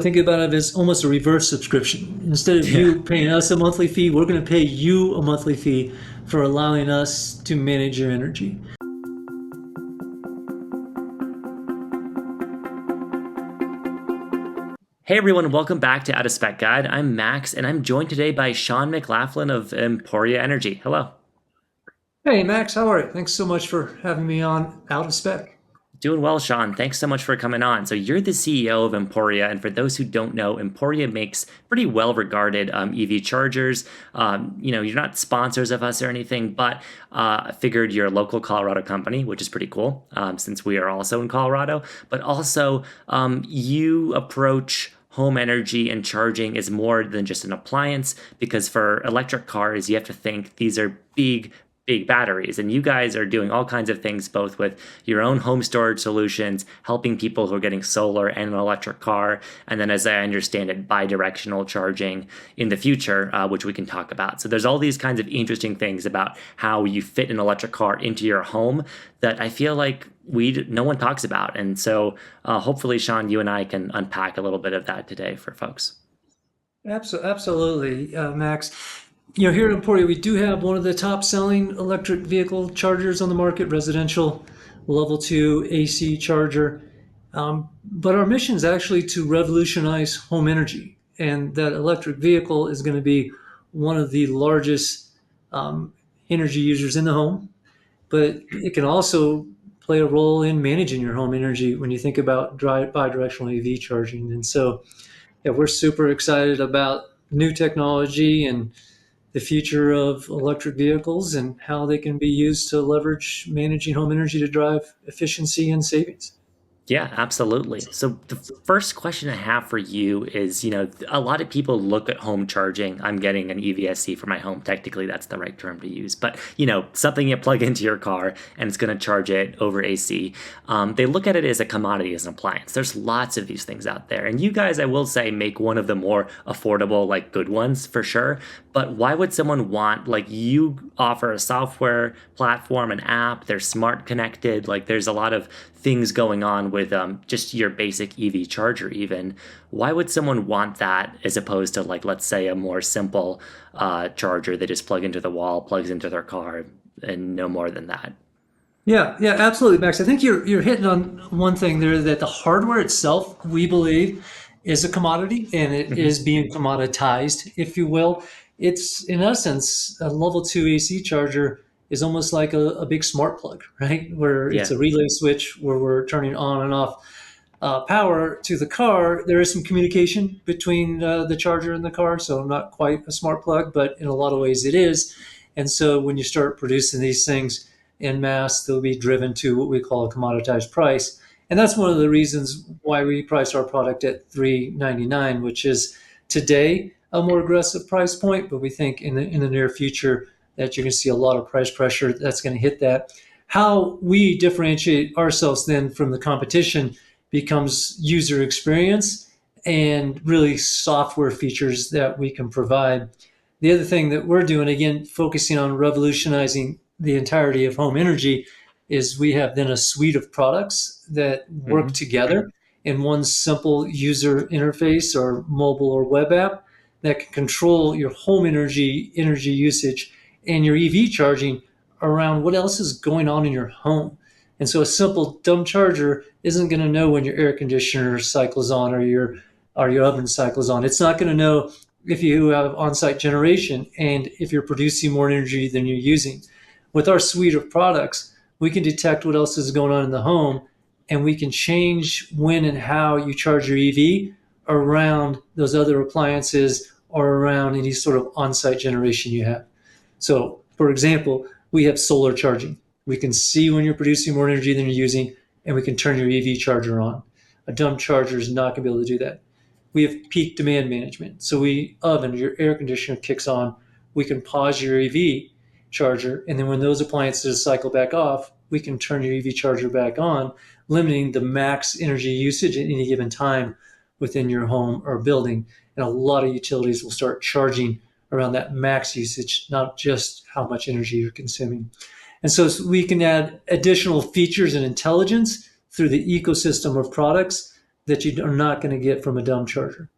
Think about it as almost a reverse subscription. Instead of Yeah. you paying us a monthly fee, we're going to pay you a monthly fee for allowing us to manage your energy. Hey everyone, welcome back to Out of Spec Guide. I'm Max, and I'm joined today by Shawn McLaughlin of Emporia Energy. Hello. Hey, Max, how are you? Thanks so much for having me on Out of Spec. Doing well, Shawn. Thanks so much for coming on. So you're the CEO of Emporia, and for those who don't know, Emporia makes pretty well-regarded EV chargers. You're not sponsors of us or anything, but I figured you're a local Colorado company, which is pretty cool, since we are also in Colorado. But also, you approach home energy and charging is more than just an appliance, because for electric cars, you have to think these are big batteries, and you guys are doing all kinds of things both with your own home storage solutions, helping people who are getting solar and an electric car, and then, as I understand it, bi-directional charging in the future, which we can talk about. So there's all these kinds of interesting things about how you fit an electric car into your home that I feel like no one talks about. And so hopefully, Shawn, you and I can unpack a little bit of that today for folks. Absolutely, Max. Here in Emporia, we do have one of the top selling electric vehicle chargers on the market, residential level 2 AC charger. But our mission is actually to revolutionize home energy. And that electric vehicle is going to be one of the largest energy users in the home. But it can also play a role in managing your home energy when you think about bi-directional EV charging. And so, yeah, we're super excited about new technology and the future of electric vehicles and how they can be used to leverage managing home energy to drive efficiency and savings. Yeah, absolutely. So the first question I have for you is, a lot of people look at home charging. I'm getting an EVSC for my home. Technically, that's the right term to use. But, something you plug into your car and it's going to charge it over AC. They look at it as a commodity, as an appliance. There's lots of these things out there. And you guys, I will say, make one of the more affordable, like good ones for sure. But why would someone want, like, you offer a software platform, an app, they're smart connected, like there's a lot of things going on with just your basic EV charger even. Why would someone want that as opposed to, like, let's say a more simple charger they just plug into the wall, plugs into their car, and no more than that? Yeah, absolutely, Max. I think you're hitting on one thing there, that the hardware itself, we believe, is a commodity and it is Hmm. being commoditized, if you will. It's in essence a level 2 AC charger is almost like a big smart plug, right? Where it's Yeah. a relay switch where we're turning on and off power to the car. There is some communication between the charger and the car, so not quite a smart plug, but in a lot of ways it is. And so when you start producing these things in mass, they'll be driven to what we call a commoditized price. And that's one of the reasons why we price our product at $399, which is today a more aggressive price point, but we think in the near future that you're going to see a lot of price pressure that's going to hit that. How we differentiate ourselves then from the competition becomes user experience and really software features that we can provide. The other thing that we're doing, again, focusing on revolutionizing the entirety of home energy, is we have then a suite of products that work Hmm. together in one simple user interface or mobile or web app that can control your home energy usage and your EV charging around what else is going on in your home. And so a simple dumb charger isn't going to know when your air conditioner cycles on or your oven cycles on. It's not going to know if you have on-site generation and if you're producing more energy than you're using. With our suite of products, we can detect what else is going on in the home and we can change when and how you charge your EV around those other appliances or around any sort of on-site generation you have. So, for example, we have solar charging. We can see when you're producing more energy than you're using, and we can turn your EV charger on. A dumb charger is not going to be able to do that. We have peak demand management. So your air conditioner kicks on, we can pause your EV charger, and then when those appliances cycle back off, we can turn your EV charger back on, limiting the max energy usage at any given time within your home or building. And a lot of utilities will start charging around that max usage, not just how much energy you're consuming. And so we can add additional features and intelligence through the ecosystem of products that you are not going to get from a dumb charger.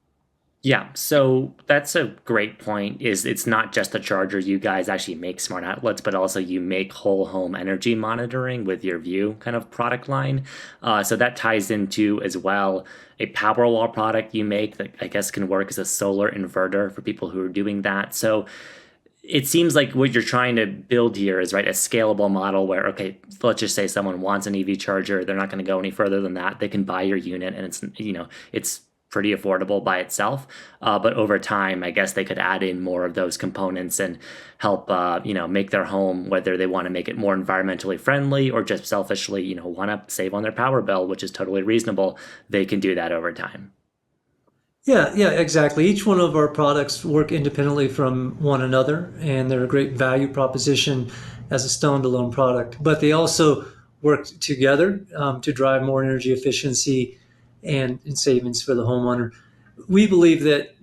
Yeah, so that's a great point. Is it's not just the charger. You guys actually make smart outlets, but also you make whole home energy monitoring with your View kind of product line. So that ties into as well a Powerwall product you make that I guess can work as a solar inverter for people who are doing that. So it seems like what you're trying to build here is right a scalable model where okay, let's just say someone wants an EV charger, they're not going to go any further than that. They can buy your unit, and it's pretty affordable by itself. But over time, I guess they could add in more of those components and help make their home, whether they want to make it more environmentally friendly or just selfishly want to save on their power bill, which is totally reasonable. They can do that over time. Yeah, yeah, exactly. Each one of our products work independently from one another, and they're a great value proposition as a standalone product. But they also work together to drive more energy efficiency and savings for the homeowner. We believe that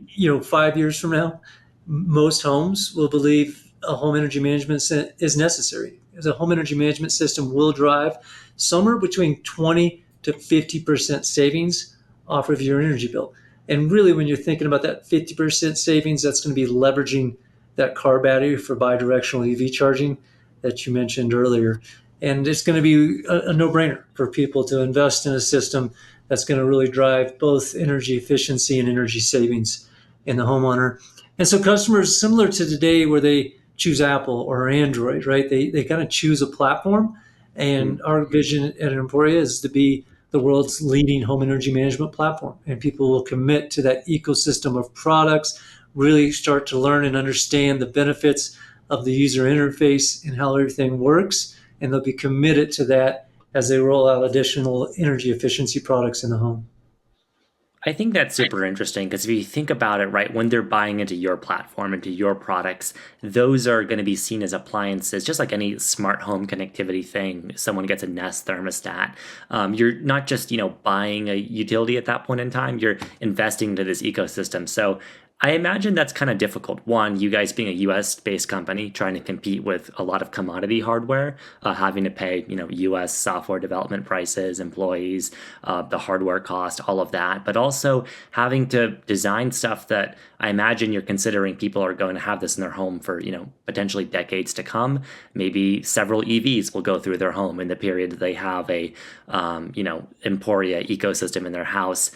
5 years from now, most homes will believe a home energy management is necessary. As a home energy management system will drive somewhere between 20 to 50% savings off of your energy bill. And really, when you're thinking about that 50% savings, that's going to be leveraging that car battery for bi-directional EV charging that you mentioned earlier. And it's going to be a no-brainer for people to invest in a system that's going to really drive both energy efficiency and energy savings in the homeowner. And so customers, similar to today where they choose Apple or Android, right? They kind of choose a platform. And our vision at Emporia is to be the world's leading home energy management platform. And people will commit to that ecosystem of products, really start to learn and understand the benefits of the user interface and how everything works. And they'll be committed to that as they roll out additional energy efficiency products in the home. I think that's super interesting because if you think about it, right, when they're buying into your platform, into your products, those are going to be seen as appliances, just like any smart home connectivity thing. Someone gets a Nest thermostat. You're not just, buying a utility at that point in time, you're investing into this ecosystem. So I imagine that's kind of difficult. One, you guys being a US based company trying to compete with a lot of commodity hardware, having to pay, US software development prices, employees, the hardware cost, all of that, but also having to design stuff that I imagine you're considering people are going to have this in their home for, potentially decades to come. Maybe several EVs will go through their home in the period that they have a, Emporia ecosystem in their house.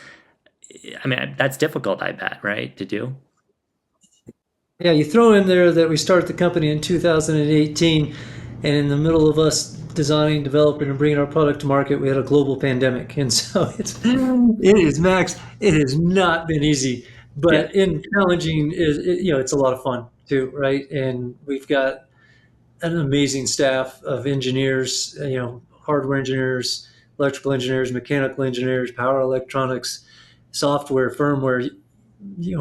I mean, that's difficult, I bet, right, to do? Yeah, you throw in there that we started the company in 2018, and in the middle of us designing, developing, and bringing our product to market, we had a global pandemic, and so it is Max. It has not been easy, Yeah. but in challenging is it's a lot of fun too, right? And we've got an amazing staff of engineers, hardware engineers, electrical engineers, mechanical engineers, power electronics, software, firmware,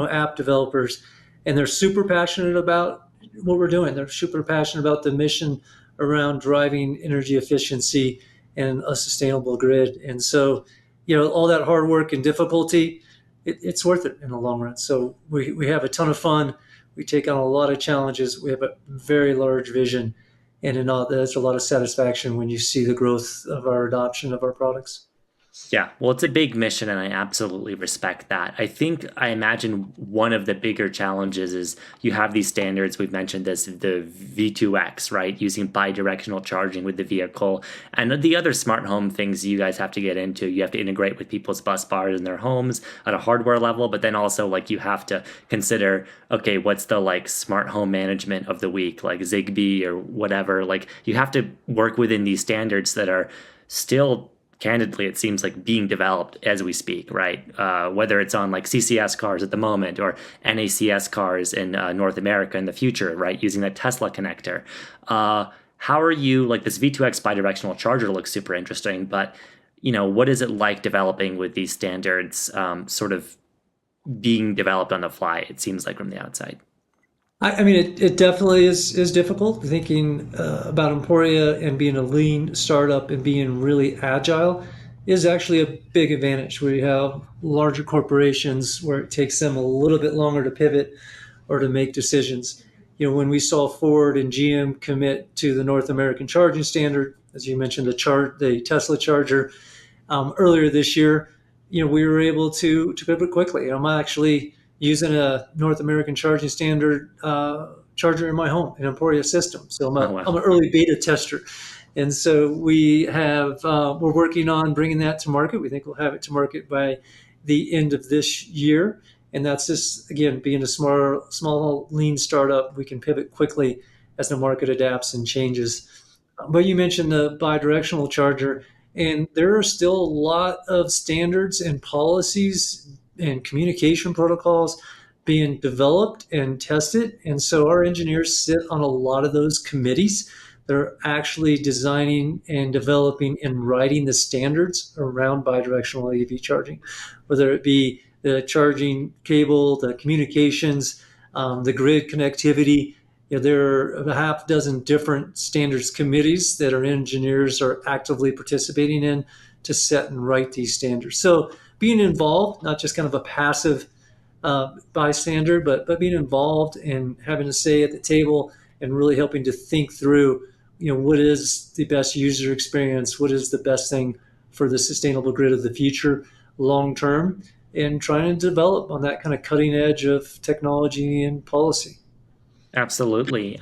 app developers, and they're super passionate about what we're doing. They're super passionate about the mission around driving energy efficiency and a sustainable grid. And so, all that hard work and difficulty, it's worth it in the long run. So we have a ton of fun. We take on a lot of challenges. We have a very large vision, and there's a lot of satisfaction when you see the growth of our adoption of our products. Yeah, well, it's a big mission, and I absolutely respect that. I imagine one of the bigger challenges is you have these standards. We've mentioned this, the V2X, right? Using bi-directional charging with the vehicle. And the other smart home things you guys have to get into, you have to integrate with people's bus bars in their homes at a hardware level, but then also like you have to consider, okay, what's the like smart home management of the week, like Zigbee or whatever. Like you have to work within these standards that are still candidly, it seems like being developed as we speak, right? Whether it's on like CCS cars at the moment or NACS cars in North America in the future, right? Using that Tesla connector. How are you, like this V2X bidirectional charger looks super interesting, but what is it like developing with these standards sort of being developed on the fly, it seems like from the outside? I mean, it definitely is difficult thinking about Emporia and being a lean startup and being really agile is actually a big advantage. We have larger corporations where it takes them a little bit longer to pivot or to make decisions. When we saw Ford and GM commit to the North American charging standard, as you mentioned, the Tesla charger earlier this year, we were able to pivot quickly. I'm actually using a North American charging standard charger in my home, an Emporia system. So I'm Oh a well. I'm an early beta tester, and so we're working on bringing that to market. We think we'll have it to market by the end of this year, and that's just again being a small lean startup. We can pivot quickly as the market adapts and changes. But you mentioned the bi-directional charger, and there are still a lot of standards and policies and communication protocols being developed and tested. And so our engineers sit on a lot of those committees that are actually designing and developing and writing the standards around bi-directional AV charging, whether it be the charging cable, the communications, the grid connectivity. There are a half dozen different standards committees that our engineers are actively participating in to set and write these standards. So being involved, not just kind of a passive bystander, but being involved and having a say at the table and really helping to think through, what is the best user experience, what is the best thing for the sustainable grid of the future long term, and trying to develop on that kind of cutting edge of technology and policy. Absolutely.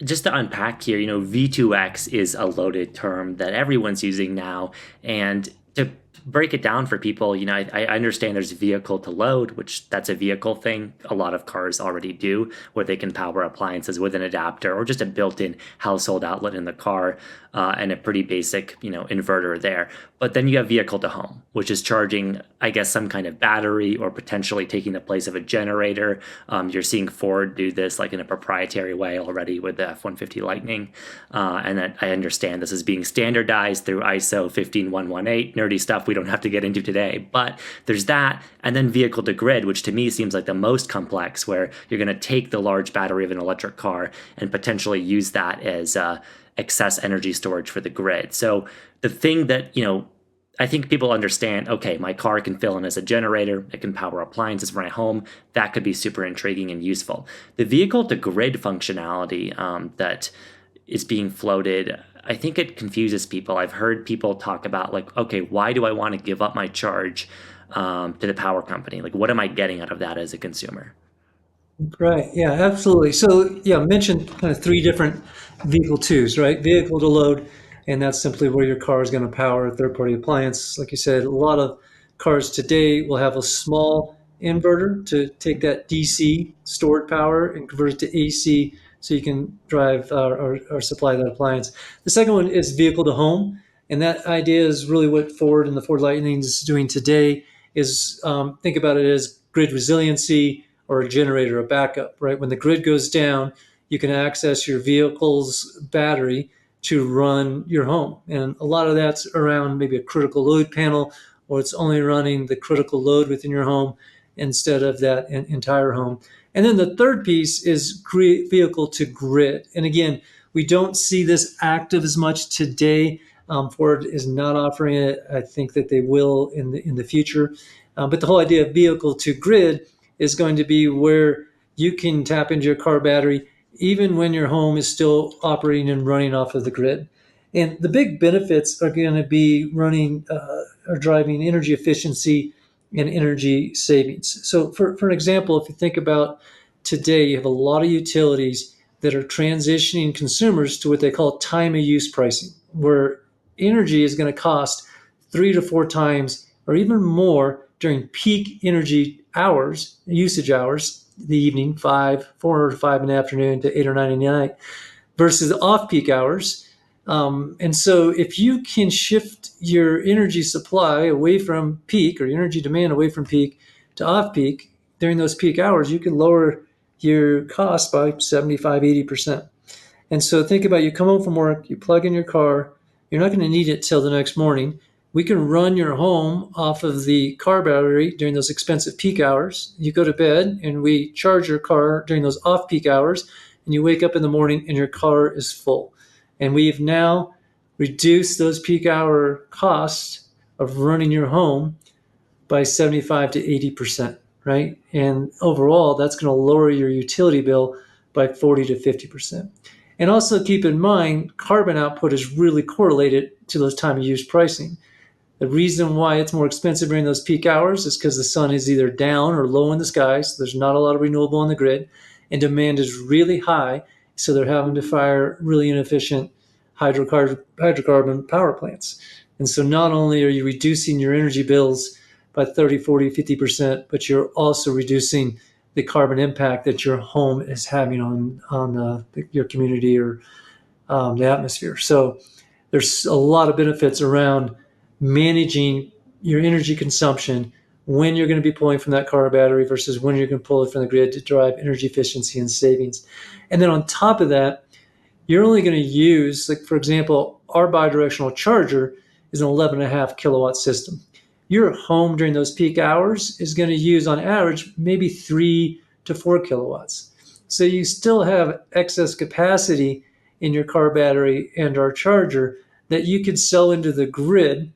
Just to unpack here, V2X is a loaded term that everyone's using now. And to break it down for people, I understand there's vehicle to load, which that's a vehicle thing. A lot of cars already do, where they can power appliances with an adapter or just a built-in household outlet in the car, and a pretty basic, inverter there. But then you have vehicle to home, which is charging, I guess, some kind of battery or potentially taking the place of a generator. You're seeing Ford do this like in a proprietary way already with the F-150 Lightning. And I understand this is being standardized through ISO 15118, nerdy stuff we don't have to get into today. But there's that. And then vehicle to grid, which to me seems like the most complex, where you're going to take the large battery of an electric car and potentially use that as excess energy storage for the grid. So the thing that, I think people understand, okay, my car can fill in as a generator, it can power appliances for my home. That could be super intriguing and useful. The vehicle to grid functionality that is being floated, I think it confuses people. I've heard people talk about like, okay, why do I want to give up my charge to the power company? Like, what am I getting out of that as a consumer? Right. Yeah, absolutely. So, yeah, mentioned kind of three different vehicle twos, right? Vehicle to load, and that's simply where your car is going to power a third-party appliance. Like you said, a lot of cars today will have a small inverter to take that DC stored power and convert it to AC so you can drive or supply that appliance. The second one is vehicle to home, and that idea is really what Ford and the Ford Lightning is doing today. Is think about it as grid resiliency or a generator, a backup, right? When the grid goes down, you can access your vehicle's battery to run your home. And a lot of that's around maybe a critical load panel, or it's only running the critical load within your home instead of that entire home. And then the third piece is vehicle to grid. And again, we don't see this active as much today. Ford is not offering it. I think that they will in the future. But the whole idea of vehicle to grid is going to be where you can tap into your car battery even when your home is still operating and running off of the grid. And the big benefits are going to be running or driving energy efficiency and energy savings. So, for an example, if you think about today, you have a lot of utilities that are transitioning consumers to what they call time of use pricing, where energy is going to cost 3 to 4 times or even more during peak energy hours, usage hours, the evening, 4 or 5 in the afternoon to 8 or 9 in the night, versus off-peak hours. And so if you can shift your energy supply away from peak or energy demand away from peak to off-peak during those peak hours, you can lower your cost by 75, 80%. And so think about, you come home from work, you plug in your car, you're not going to need it till the next morning. We can run your home off of the car battery during those expensive peak hours. You go to bed and we charge your car during those off peak hours, and you wake up in the morning and your car is full. And we've now reduced those peak hour costs of running your home by 75 to 80%, right? And overall, that's going to lower your utility bill by 40 to 50%. And also keep in mind, carbon output is really correlated to those time of use pricing. The reason why it's more expensive during those peak hours is because the sun is either down or low in the sky, so there's not a lot of renewable on the grid, and demand is really high, so they're having to fire really inefficient hydrocarbon power plants. And so not only are you reducing your energy bills by 30, 40, 50%, but you're also reducing the carbon impact that your home is having on your community or the atmosphere. So there's a lot of benefits around managing your energy consumption when you're going to be pulling from that car battery versus when you're going to pull it from the grid to drive energy efficiency and savings. And then on top of that, you're only going to use, like for example, our bi-directional charger is an 11.5 kilowatt system. Your home during those peak hours is going to use on average maybe 3 to 4 kilowatts. So you still have excess capacity in your car battery and our charger that you could sell into the grid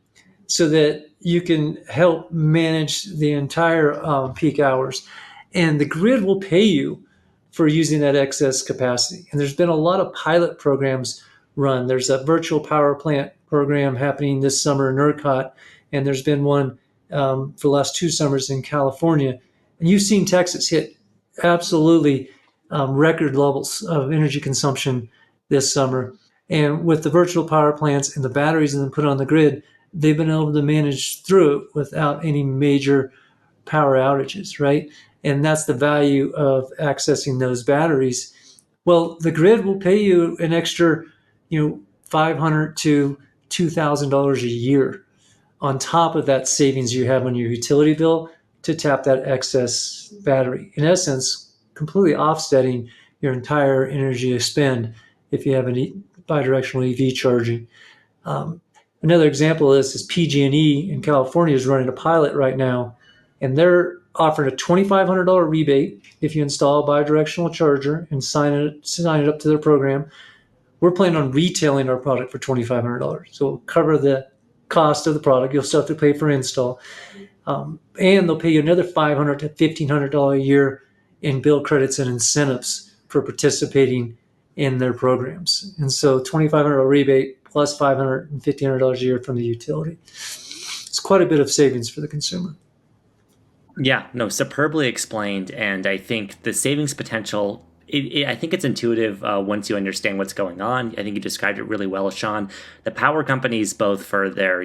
so that you can help manage the entire peak hours. And the grid will pay you for using that excess capacity. And there's been a lot of pilot programs run. There's a virtual power plant program happening this summer in ERCOT, and there's been one for the last 2 summers in California. And you've seen Texas hit absolutely record levels of energy consumption this summer. And with the virtual power plants and the batteries and then put on the grid, they've been able to manage through it without any major power outages, right? And that's the value of accessing those batteries. Well, the grid will pay you an extra, $500 to $2,000 a year on top of that savings you have on your utility bill to tap that excess battery. In essence, completely offsetting your entire energy spend if you have a bi-directional EV charging. Another example of this is PG&E in California is running a pilot right now, and they're offering a $2,500 rebate if you install a bi-directional charger and sign it up to their program. We're planning on retailing our product for $2,500, so we'll cover the cost of the product. You'll still have to pay for install, and they'll pay you another $500 to $1,500 a year in bill credits and incentives for participating in their programs. And so $2,500 rebate plus $500 and $1,500 a year from the utility. It's quite a bit of savings for the consumer. Yeah, no, superbly explained. And I think the savings potential, I think it's intuitive once you understand what's going on. I think you described it really well, Shawn. The power companies, both for their,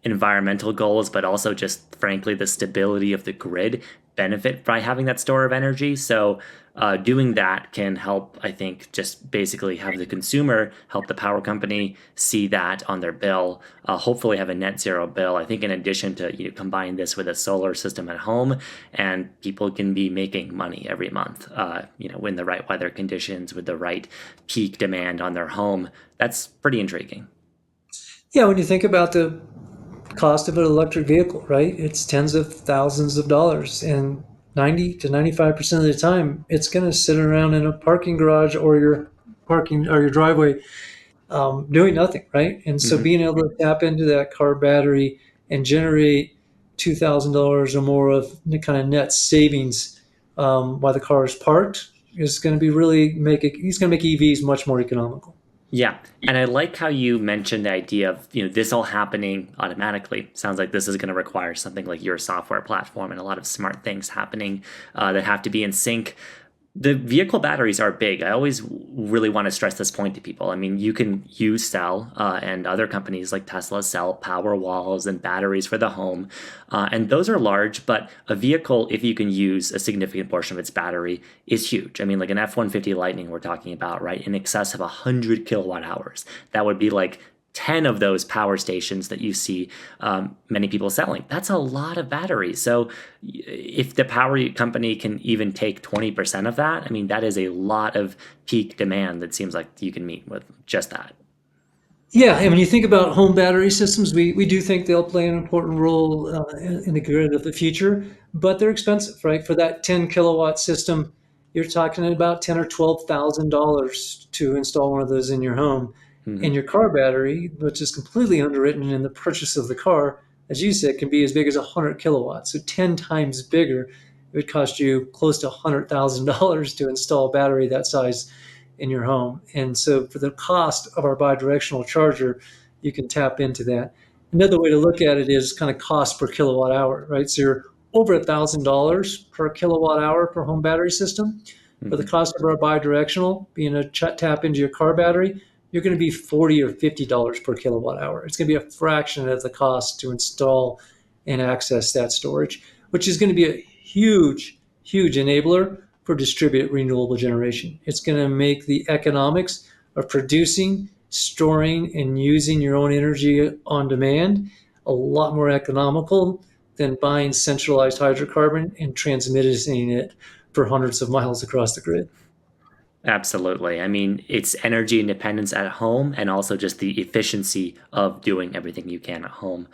environmental goals, but also just frankly, the stability of the grid benefit by having that store of energy. So doing that can help, I think, just basically have the consumer help the power company see that on their bill, hopefully have a net zero bill. I think in addition to combine this with a solar system at home, and people can be making money every month, in the right weather conditions with the right peak demand on their home. That's pretty intriguing. Yeah, when you think about the cost of an electric vehicle, right? It's tens of thousands of dollars, and 90 to 95% of the time, it's going to sit around in a parking garage or your parking or your driveway doing nothing, right? And so Hmm. being able to tap into that car battery and generate $2,000 or more of the kind of net savings while the car is parked is going to be really he's going to make EVs much more economical. Yeah. And I like how you mentioned the idea of, this all happening automatically. Sounds like this is going to require something like your software platform and a lot of smart things happening that have to be in sync. The vehicle batteries are big. I always really want to stress this point to people. I mean, you sell, and other companies like Tesla sell power walls and batteries for the home. And those are large, but a vehicle, if you can use a significant portion of its battery, is huge. I mean, like an F-150 Lightning we're talking about, right? In excess of 100 kilowatt hours. That would be like 10 of those power stations that you see many people selling. That's a lot of batteries. So if the power company can even take 20% of that, I mean, that is a lot of peak demand that seems like you can meet with just that. Yeah, and when you think about home battery systems, we do think they'll play an important role in the grid of the future, but they're expensive, right? For that 10 kilowatt system, you're talking about ten or $12,000 to install one of those in your home. And Hmm. your car battery, which is completely underwritten in the purchase of the car, as you said, can be as big as 100 kilowatts, so 10 times bigger. It would cost you close to $100,000 to install a battery that size in your home. And so for the cost of our bidirectional charger, you can tap into that. Another way to look at it is kind of cost per kilowatt hour, right? So you're over $1,000 per kilowatt hour per home battery system. For the Hmm. cost of our bi-directional, being a tap into your car battery, you're going to be $40 or $50 per kilowatt hour. It's going to be a fraction of the cost to install and access that storage, which is going to be a huge, huge enabler for distributed renewable generation. It's going to make the economics of producing, storing, and using your own energy on demand a lot more economical than buying centralized hydrocarbon and transmitting it for hundreds of miles across the grid. Absolutely. I mean, it's energy independence at home and also just the efficiency of doing everything you can at home.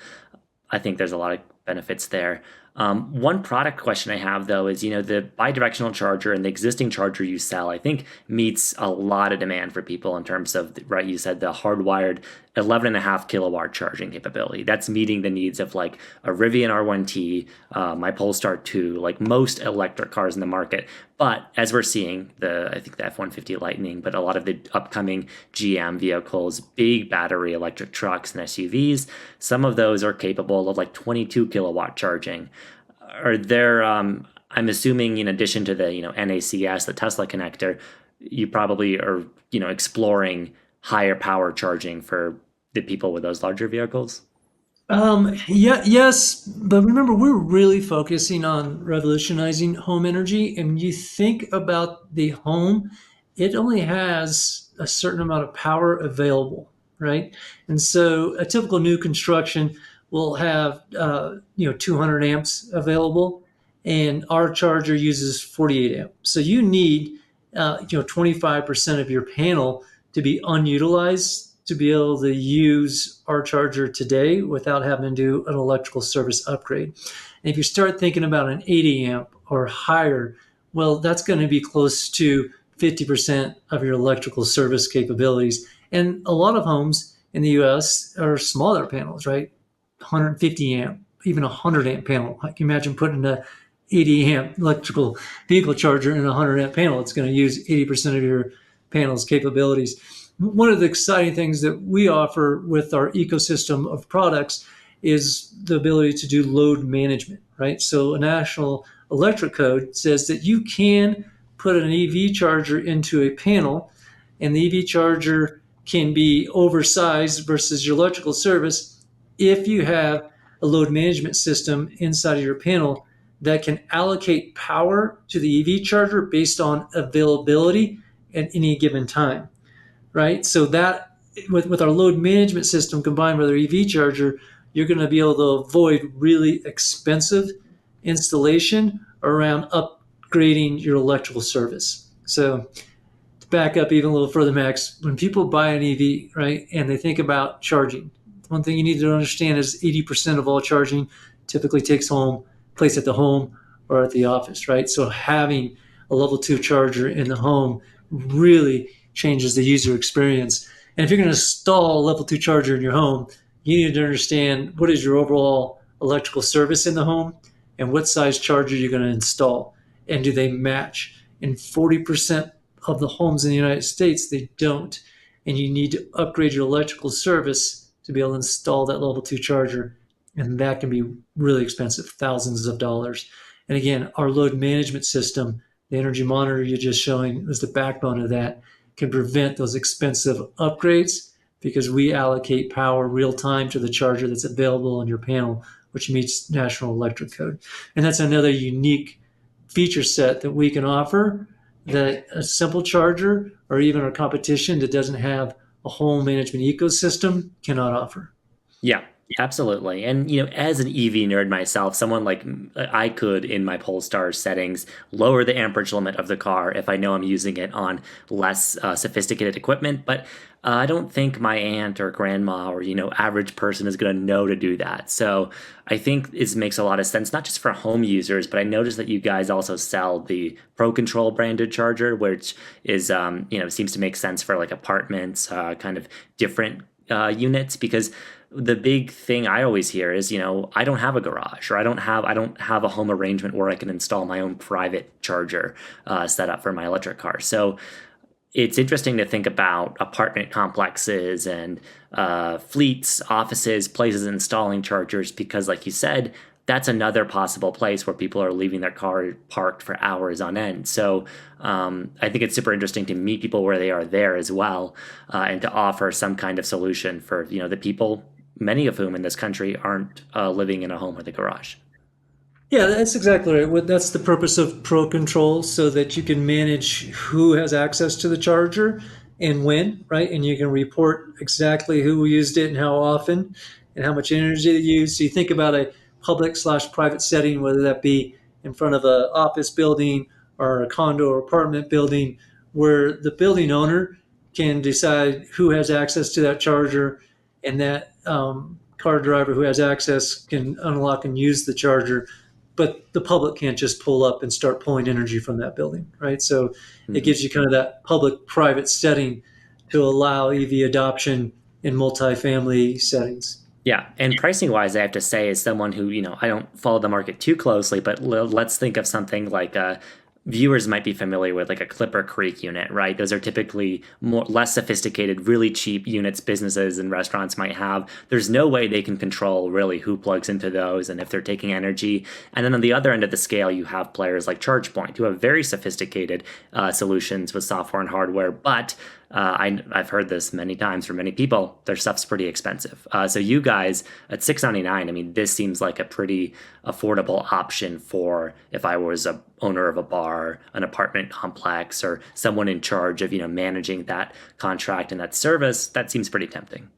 I think there's a lot of benefits there. One product question I have though is, the bi-directional charger and the existing charger you sell, I think meets a lot of demand for people in terms of, right, you said the hardwired 11.5 kilowatt charging capability. That's meeting the needs of like a Rivian R1T, my Polestar 2, like most electric cars in the market. But as we're seeing, I think the F-150 Lightning, but a lot of the upcoming GM vehicles, big battery electric trucks and SUVs, some of those are capable of like 22 kilowatt charging. Are there, I'm assuming in addition to the, NACS, the Tesla connector, you probably are, exploring higher power charging for the people with those larger vehicles? Yeah, yes, but remember, we're really focusing on revolutionizing home energy. And when you think about the home, it only has a certain amount of power available, right? And so a typical new construction will have, 200 amps available, and our charger uses 48 amps. So you need, 25% of your panel to be unutilized to be able to use our charger today without having to do an electrical service upgrade. And if you start thinking about an 80 amp or higher, well, that's going to be close to 50% of your electrical service capabilities. And a lot of homes in the US are smaller panels, right? 150 amp, even a 100 amp panel. Like imagine putting a 80 amp electrical vehicle charger in a 100 amp panel. It's going to use 80% of your panel's capabilities. One of the exciting things that we offer with our ecosystem of products is the ability to do load management, right? So a national electric code says that you can put an EV charger into a panel, and the EV charger can be oversized versus your electrical service if you have a load management system inside of your panel that can allocate power to the EV charger based on availability at any given time, right? So that with our load management system combined with our EV charger, you're going to be able to avoid really expensive installation around upgrading your electrical service. So to back up even a little further, Max, when people buy an EV, right, and they think about charging, one thing you need to understand is 80% of all charging typically takes place at the home or at the office, right? So having a level 2 charger in the home really changes the user experience. And if you're going to install a level 2 charger in your home, you need to understand what is your overall electrical service in the home and what size charger you're going to install, and do they match. And 40% of the homes in the United States, they don't. And you need to upgrade your electrical service to be able to install that level 2 charger. And that can be really expensive, thousands of dollars. And again, our load management system, the energy monitor you're just showing is the backbone of that, can prevent those expensive upgrades because we allocate power real time to the charger that's available on your panel, which meets National Electric Code. And that's another unique feature set that we can offer that a simple charger or even our competition that doesn't have a home management ecosystem cannot offer. Yeah, absolutely. And as an EV nerd myself, someone like I could in my Polestar settings lower the amperage limit of the car if I know I'm using it on less sophisticated equipment. But I don't think my aunt or grandma or average person is going to know to do that. So I think it makes a lot of sense, not just for home users, but I noticed that you guys also sell the Pro Control branded charger, which is seems to make sense for like apartments, kind of different units, because the big thing I always hear is, I don't have a garage, or I don't have a home arrangement where I can install my own private charger set up for my electric car. So it's interesting to think about apartment complexes and fleets, offices, places installing chargers because, like you said, that's another possible place where people are leaving their car parked for hours on end. So I think it's super interesting to meet people where they are there as well, and to offer some kind of solution for the people, many of whom in this country aren't living in a home with a garage. Yeah, that's exactly right. That's the purpose of Pro Control, so that you can manage who has access to the charger and when, right? And you can report exactly who used it and how often and how much energy they used. So you think about a public slash private setting, whether that be in front of an office building or a condo or apartment building, where the building owner can decide who has access to that charger, and that car driver who has access can unlock and use the charger, but the public can't just pull up and start pulling energy from that building, right? So it Mhm. gives you kind of that public-private setting to allow EV adoption in multifamily settings. Yeah, and pricing wise, I have to say, as someone who, I don't follow the market too closely, but let's think of something like viewers might be familiar with, like a Clipper Creek unit, right? Those are typically less sophisticated, really cheap units businesses and restaurants might have. There's no way they can control really who plugs into those and if they're taking energy. And then on the other end of the scale, you have players like ChargePoint who have very sophisticated solutions with software and hardware, but I've heard this many times from many people. Their stuff's pretty expensive. So you guys at $699, I mean, this seems like a pretty affordable option for if I was a owner of a bar, an apartment complex, or someone in charge of managing that contract and that service. That seems pretty tempting.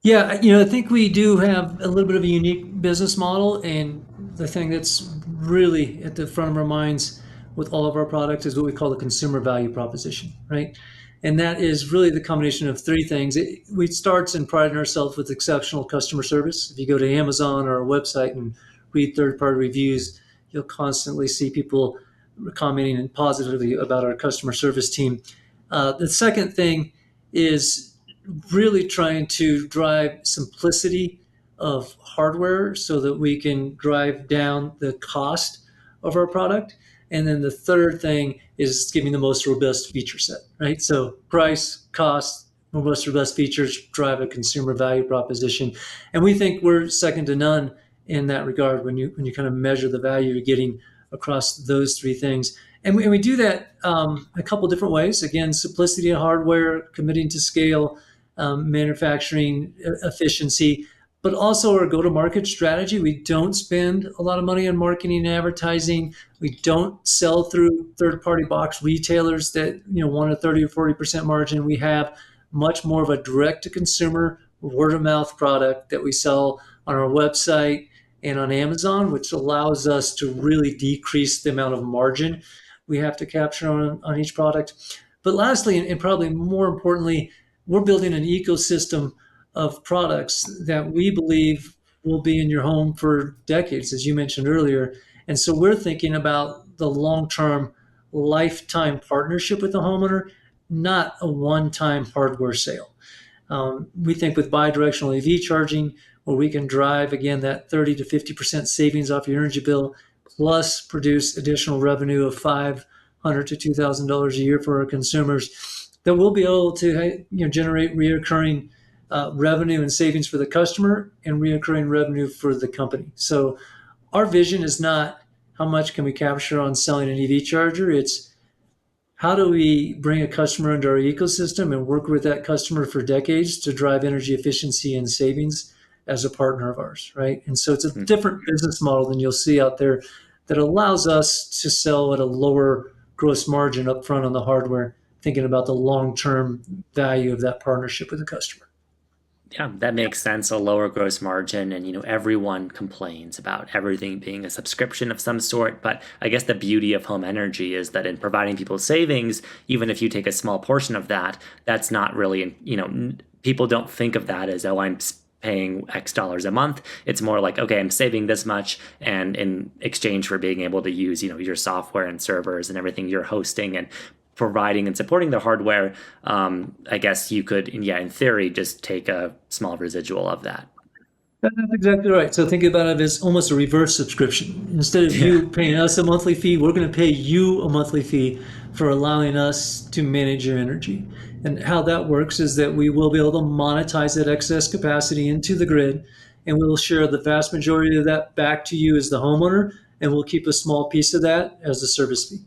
Yeah, I think we do have a little bit of a unique business model, and the thing that's really at the front of our minds with all of our products is what we call the consumer value proposition, right? And that is really the combination of three things. We starts and pride ourselves with exceptional customer service. If you go to Amazon or our website and read third-party reviews, you'll constantly see people commenting positively about our customer service team. The second thing is really trying to drive simplicity of hardware so that we can drive down the cost of our product. And then the third thing is giving the most robust feature set, right? So price, cost, most robust features drive a consumer value proposition. And we think we're second to none in that regard when you kind of measure the value you're getting across those three things. And we do that a couple different ways. Again, simplicity of hardware, committing to scale, manufacturing efficiency, but also our go-to-market strategy. We don't spend a lot of money on marketing and advertising. We don't sell through third-party box retailers that want a 30 or 40% margin. We have much more of a direct-to-consumer, word-of-mouth product that we sell on our website and on Amazon, which allows us to really decrease the amount of margin we have to capture on each product. But lastly, and probably more importantly, we're building an ecosystem of products that we believe will be in your home for decades, as you mentioned earlier. And so we're thinking about the long-term lifetime partnership with the homeowner, not a one-time hardware sale. We think with bi-directional EV charging, where we can drive, again, that 30 to 50% savings off your energy bill, plus produce additional revenue of $500 to $2,000 a year for our consumers, that we'll be able to generate reoccurring revenue and savings for the customer and reoccurring revenue for the company. So our vision is not how much can we capture on selling an EV charger. It's how do we bring a customer into our ecosystem and work with that customer for decades to drive energy efficiency and savings as a partner of ours, right? And so it's a different business model than you'll see out there that allows us to sell at a lower gross margin up front on the hardware, thinking about the long-term value of that partnership with the customer. Yeah, that makes sense. A lower gross margin, and everyone complains about everything being a subscription of some sort. But I guess the beauty of home energy is that in providing people savings, even if you take a small portion of that, that's not really, people don't think of that as, oh, I'm paying X dollars a month. It's more like, okay, I'm saving this much, and in exchange for being able to use, your software and servers and everything you're hosting and providing and supporting the hardware, I guess you could, in theory, just take a small residual of that. That's exactly right. So think about it as almost a reverse subscription. Instead of Yeah. you paying us a monthly fee, we're going to pay you a monthly fee for allowing us to manage your energy. And how that works is that we will be able to monetize that excess capacity into the grid, and we will share the vast majority of that back to you as the homeowner, and we'll keep a small piece of that as the service fee.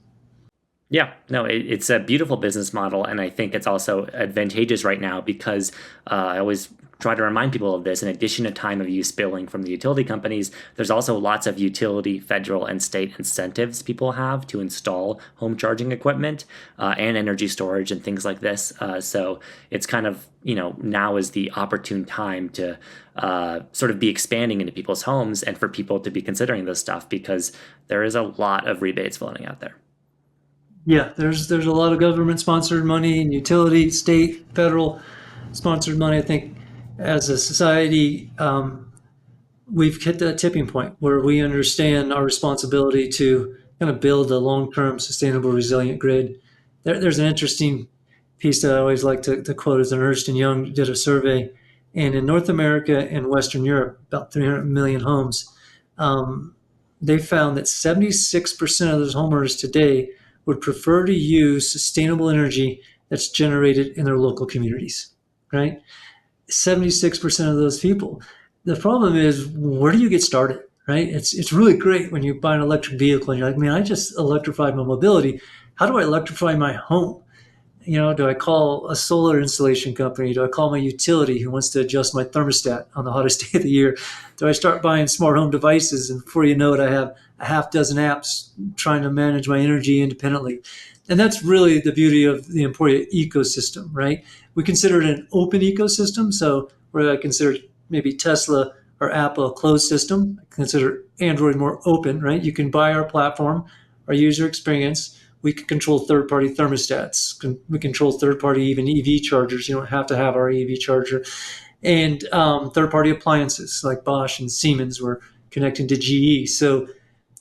Yeah, no, it's a beautiful business model, and I think it's also advantageous right now because I always try to remind people of this. In addition to time of use billing from the utility companies, there's also lots of utility, federal, and state incentives people have to install home charging equipment and energy storage and things like this. So it's kind of, now is the opportune time to sort of be expanding into people's homes and for people to be considering this stuff because there is a lot of rebates floating out there. Yeah, there's a lot of government sponsored money and utility, state, federal sponsored money. I think as a society, we've hit that tipping point where we understand our responsibility to kind of build a long-term, sustainable, resilient grid. There's an interesting piece that I always like to quote is Ernst and Young did a survey, and in North America and Western Europe, about 300 million homes, um, they found that 76% of those homeowners today would prefer to use sustainable energy that's generated in their local communities, right? 76% of those people. The problem is, where do you get started? Right? It's really great when you buy an electric vehicle and you're like, man, I just electrified my mobility. How do I electrify my home? Do I call a solar installation company? Do I call my utility who wants to adjust my thermostat on the hottest day of the year? Do I start buying smart home devices? And before you know it, I have a half dozen apps trying to manage my energy independently. And that's really the beauty of the Emporia ecosystem, right? We consider it an open ecosystem. So where I consider maybe Tesla or Apple a closed system, I consider Android more open, right? You can buy our platform, our user experience. We can control third-party thermostats. We control third-party even EV chargers. You don't have to have our EV charger. And third-party appliances like Bosch and Siemens. We're connecting to GE. So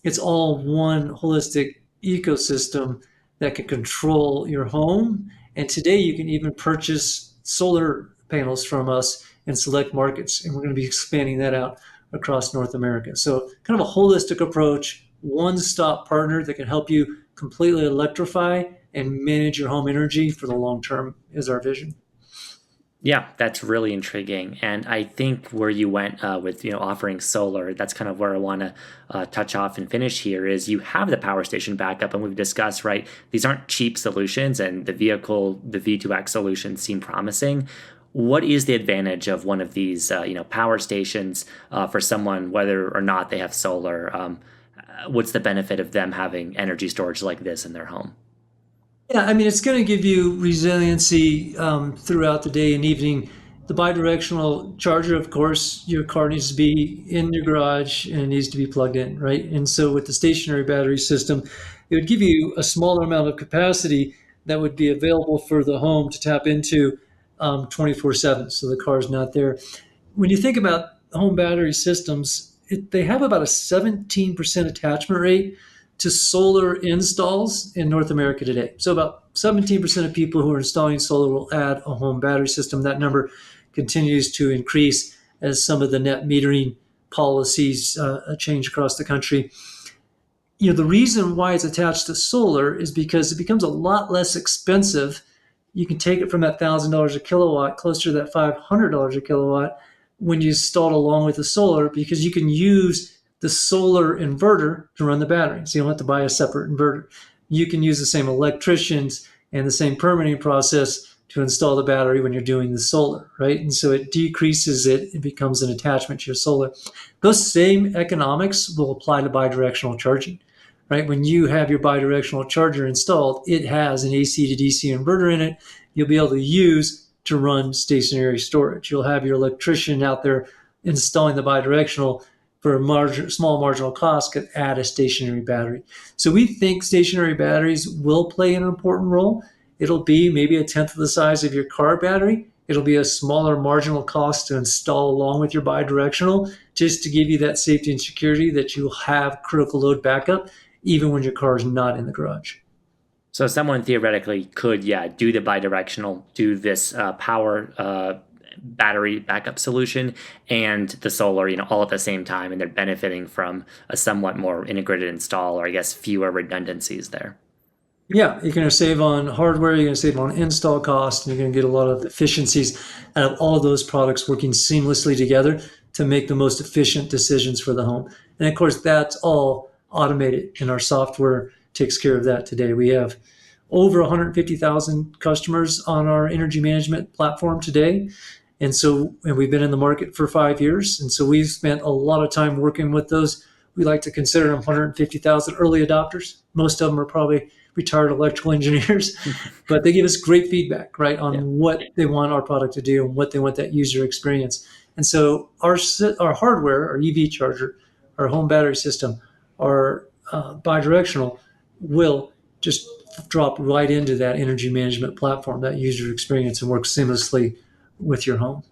it's all one holistic ecosystem that can control your home. And today you can even purchase solar panels from us in select markets. And we're going to be expanding that out across North America. So kind of a holistic approach, one-stop partner that can help you completely electrify and manage your home energy for the long term is our vision. Yeah, that's really intriguing, and I think where you went with offering solar, that's kind of where I want to touch off and finish here. Is you have the power station backup, and we've discussed right. These aren't cheap solutions, and the V2X solutions seem promising. What is the advantage of one of these power stations for someone, whether or not they have solar? What's the benefit of them having energy storage like this in their home? Yeah, I mean, it's going to give you resiliency throughout the day and evening. The bi-directional charger, of course, your car needs to be in your garage and it needs to be plugged in, right? And so with the stationary battery system, it would give you a smaller amount of capacity that would be available for the home to tap into 24/7. So the car is not there. When you think about home battery systems, they have about a 17% attachment rate to solar installs in North America today. So about 17% of people who are installing solar will add a home battery system. That number continues to increase as some of the net metering policies change across the country. The reason why it's attached to solar is because it becomes a lot less expensive. You can take it from that $1,000 a kilowatt closer to that $500 a kilowatt when you install it along with the solar, because you can use the solar inverter to run the battery. So you don't have to buy a separate inverter. You can use the same electricians and the same permitting process to install the battery when you're doing the solar, right? And so it decreases it, it becomes an attachment to your solar. Those same economics will apply to bidirectional charging, right? When you have your bidirectional charger installed, it has an AC to DC inverter in it. You'll be able to use to run stationary storage. You'll have your electrician out there installing the bidirectional for a small marginal cost could add a stationary battery. So we think stationary batteries will play an important role. It'll be maybe a tenth of the size of your car battery. It'll be a smaller marginal cost to install along with your bidirectional, just to give you that safety and security that you'll have critical load backup even when your car is not in the garage. So someone theoretically could, yeah, do the bidirectional, do this power battery backup solution and the solar, all at the same time, and they're benefiting from a somewhat more integrated install, or I guess fewer redundancies there. Yeah, you're going to save on hardware, you're going to save on install cost, and you're going to get a lot of efficiencies out of all those products working seamlessly together to make the most efficient decisions for the home. And of course, that's all automated, and our software takes care of that today. We have over 150,000 customers on our energy management platform today. And we've been in the market for 5 years. And so we've spent a lot of time working with those. We like to consider them 150,000 early adopters. Most of them are probably retired electrical engineers, but they give us great feedback, right, on Yeah. what they want our product to do and what they want that user experience. And so our hardware, our EV charger, our home battery system, our bi-directional will just drop right into that energy management platform, that user experience, and work seamlessly with your home.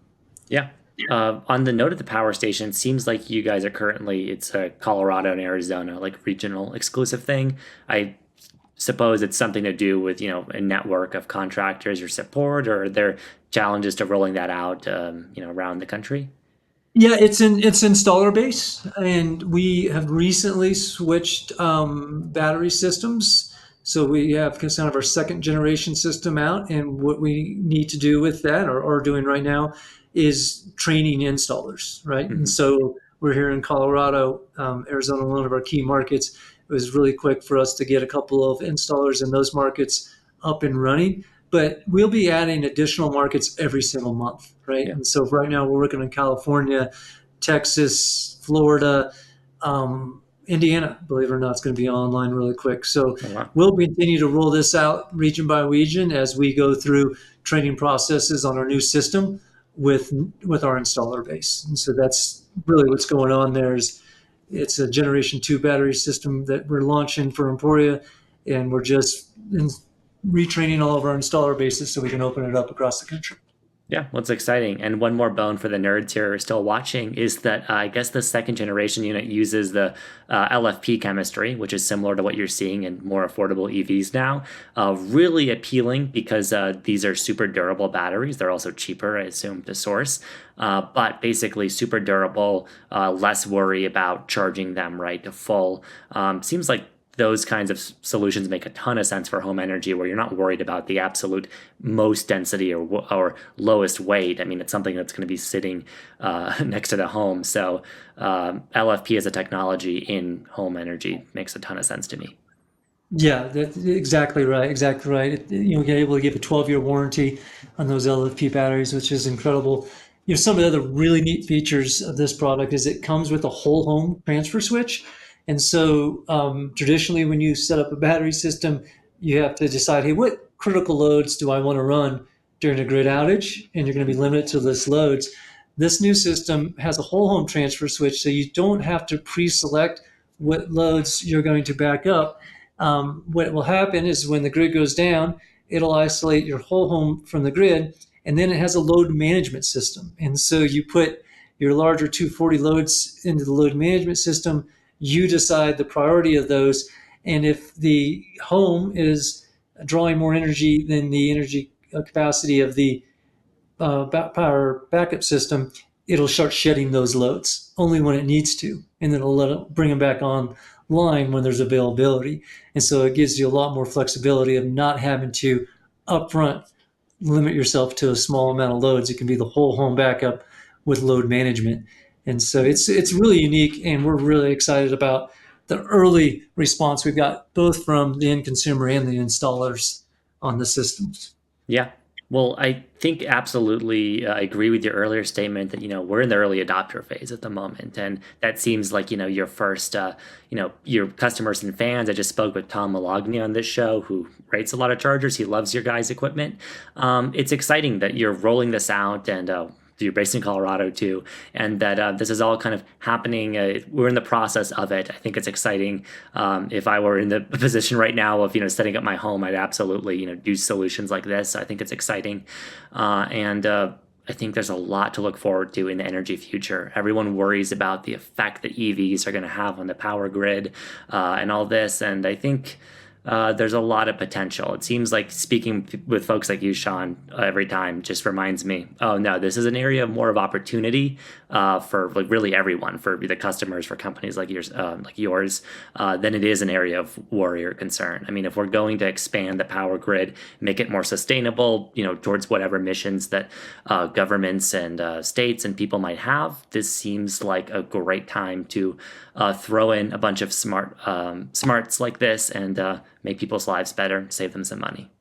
Yeah. On the note of the power station, it seems like you guys are currently, it's a Colorado and Arizona, like regional exclusive thing. I suppose it's something to do with, a network of contractors or support, or are there challenges to rolling that out, around the country? Yeah, it's installer base, and we have recently switched battery systems. So we have kind of our second generation system out, and what we need to do with that, or are doing right now, is training installers, right? And Hmm. so we're here in Colorado, Arizona, one of our key markets. It was really quick for us to get a couple of installers in those markets up and running, but we'll be adding additional markets every single month, right? Yeah. And so right now we're working in California, Texas, Florida, Indiana. Believe it or not, it's going to be online really quick. So Oh, wow. we'll continue to roll this out region by region as we go through training processes on our new system with our installer base. And so that's really what's going on there. It's a Generation 2 battery system that we're launching for Emporia, and we're just retraining all of our installer bases so we can open it up across the country. Yeah, what's exciting. And one more bone for the nerds here who are still watching is that I guess the second generation unit uses the LFP chemistry, which is similar to what you're seeing in more affordable EVs now. Really appealing because these are super durable batteries. They're also cheaper, I assume, to source. But basically super durable, less worry about charging them right to full. Seems like those kinds of solutions make a ton of sense for home energy, where you're not worried about the absolute most density or lowest weight. I mean, it's something that's going to be sitting next to the home. So LFP as a technology in home energy makes a ton of sense to me. Yeah, that's exactly right. Exactly right. You're able to give a 12-year warranty on those LFP batteries, which is incredible. Some of the other really neat features of this product is it comes with a whole home transfer switch. And so traditionally, when you set up a battery system, you have to decide, hey, what critical loads do I want to run during a grid outage? And you're going to be limited to this loads. This new system has a whole home transfer switch, so you don't have to pre-select what loads you're going to back up. What will happen is when the grid goes down, it'll isolate your whole home from the grid, and then it has a load management system. And so you put your larger 240 loads into the load management system. You decide the priority of those, and if the home is drawing more energy than the energy capacity of the power backup system, it'll start shedding those loads only when it needs to, and then bring them back online when there's availability. And so it gives you a lot more flexibility of not having to upfront limit yourself to a small amount of loads. It can be the whole home backup with load management. And so it's really unique, and we're really excited about the early response we've got both from the end consumer and the installers on the systems. Yeah. Well, I think absolutely I agree with your earlier statement that, we're in the early adopter phase at the moment. And that seems like, your first, your customers and fans. I just spoke with Tom McLaughlin on this show, who rates a lot of chargers. He loves your guys' equipment. It's exciting that you're rolling this out, and you're based in Colorado too, and that this is all kind of happening. We're in the process of it. I think it's exciting. If I were in the position right now of setting up my home, I'd absolutely do solutions like this. I think it's exciting, and I think there's a lot to look forward to in the energy future. Everyone worries about the effect that EVs are going to have on the power grid and all this, and I think there's a lot of potential. It seems like speaking with folks like you, Shawn, every time just reminds me, oh no, this is an area of more of opportunity for like really everyone, for the customers, for companies like yours, than it is an area of worry or concern. I mean, if we're going to expand the power grid, make it more sustainable, towards whatever missions that governments and states and people might have, this seems like a great time to throw in a bunch of smarts like this and make people's lives better, save them some money.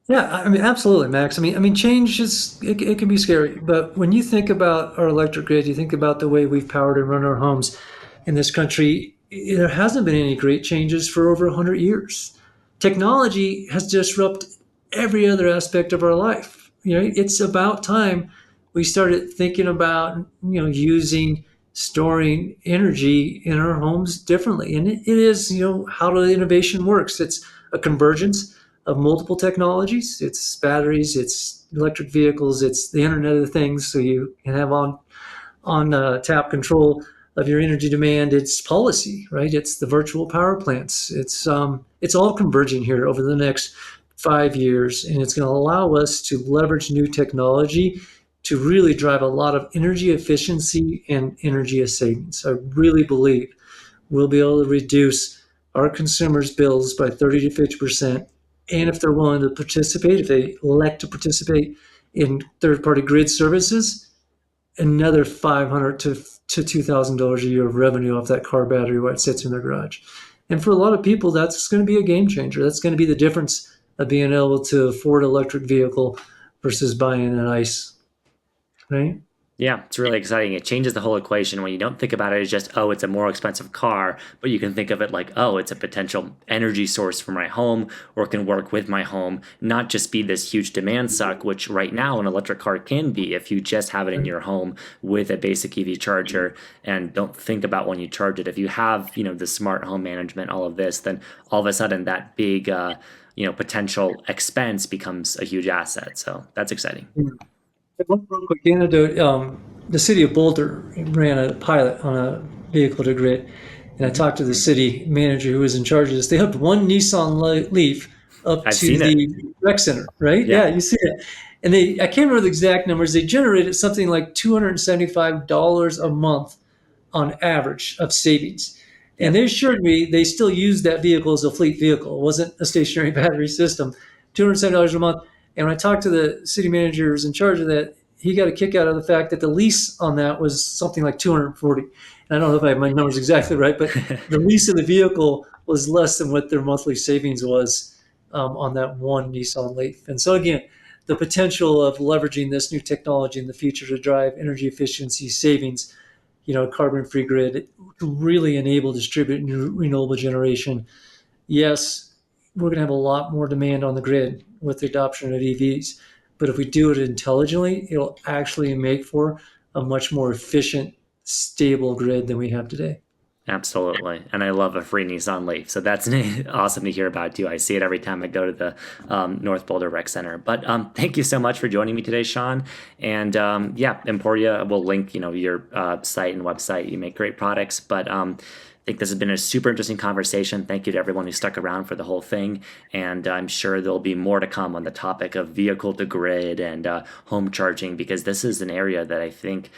Yeah, I mean, absolutely, Max. I mean, change it can be scary, but when you think about our electric grid, you think about the way we've powered and run our homes in this country. There hasn't been any great changes for over 100 years. Technology has disrupted every other aspect of our life. It's about time we started thinking about using storing energy in our homes differently. And it is how the innovation works. It's a convergence of multiple technologies. It's batteries, it's electric vehicles, it's the Internet of Things, so you can have on tap control of your energy demand. It's policy, right? It's the virtual power plants. It's all converging here over the next 5 years, and it's going to allow us to leverage new technology to really drive a lot of energy efficiency and energy savings. I really believe we'll be able to reduce our consumers' bills by 30 to 50%. And if they're willing to participate, if they elect to participate in third-party grid services, another $500 to $2,000 a year of revenue off that car battery while it sits in their garage. And for a lot of people, that's going to be a game changer. That's going to be the difference of being able to afford an electric vehicle versus buying an ICE, right? Yeah, it's really exciting. It changes the whole equation when you don't think about it as just, oh, it's a more expensive car, but you can think of it like, oh, it's a potential energy source for my home, or it can work with my home, not just be this huge demand suck, which right now an electric car can be if you just have it in your home with a basic EV charger and don't think about when you charge it. If you have, the smart home management, all of this, then all of a sudden that big, potential expense becomes a huge asset. So that's exciting. One real quick anecdote. The city of Boulder ran a pilot on a vehicle to grid, and I talked to the city manager who was in charge of this. They hooked one Nissan Leaf up I've to seen it. the rec center, right? Yeah, Yeah. you see it. And I can't remember the exact numbers. They generated something like $275 a month on average of savings. And Yep. they assured me they still used that vehicle as a fleet vehicle. It wasn't a stationary battery system. $270 a month. And when I talked to the city manager who's in charge of that, he got a kick out of the fact that the lease on that was something like 240. And I don't know if I have my numbers exactly right, but the lease of the vehicle was less than what their monthly savings was on that one Nissan Leaf. And so again, the potential of leveraging this new technology in the future to drive energy efficiency savings, carbon-free grid to really enable distributed renewable generation. Yes, we're going to have a lot more demand on the grid with the adoption of EVs, but if we do it intelligently, it'll actually make for a much more efficient, stable grid than we have today. Absolutely. And I love a free Nissan Leaf. So that's awesome to hear about too. I see it every time I go to the North Boulder Rec Center. But thank you so much for joining me today, Shawn. And yeah, Emporia will link, your site and website. You make great products. But I think this has been a super interesting conversation. Thank you to everyone who stuck around for the whole thing. And I'm sure there'll be more to come on the topic of vehicle to grid and home charging, because this is an area that I think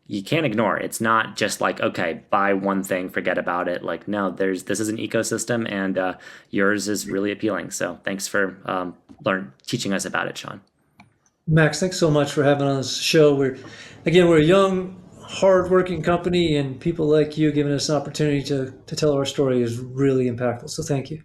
you can't ignore. It's not just like, okay, buy one thing, forget about it. Like, no, this is an ecosystem, and yours is really appealing. So thanks for teaching us about it, Shawn. Max, thanks so much for having on this show. We're a young, hardworking company, and people like you giving us an opportunity to tell our story is really impactful. So thank you.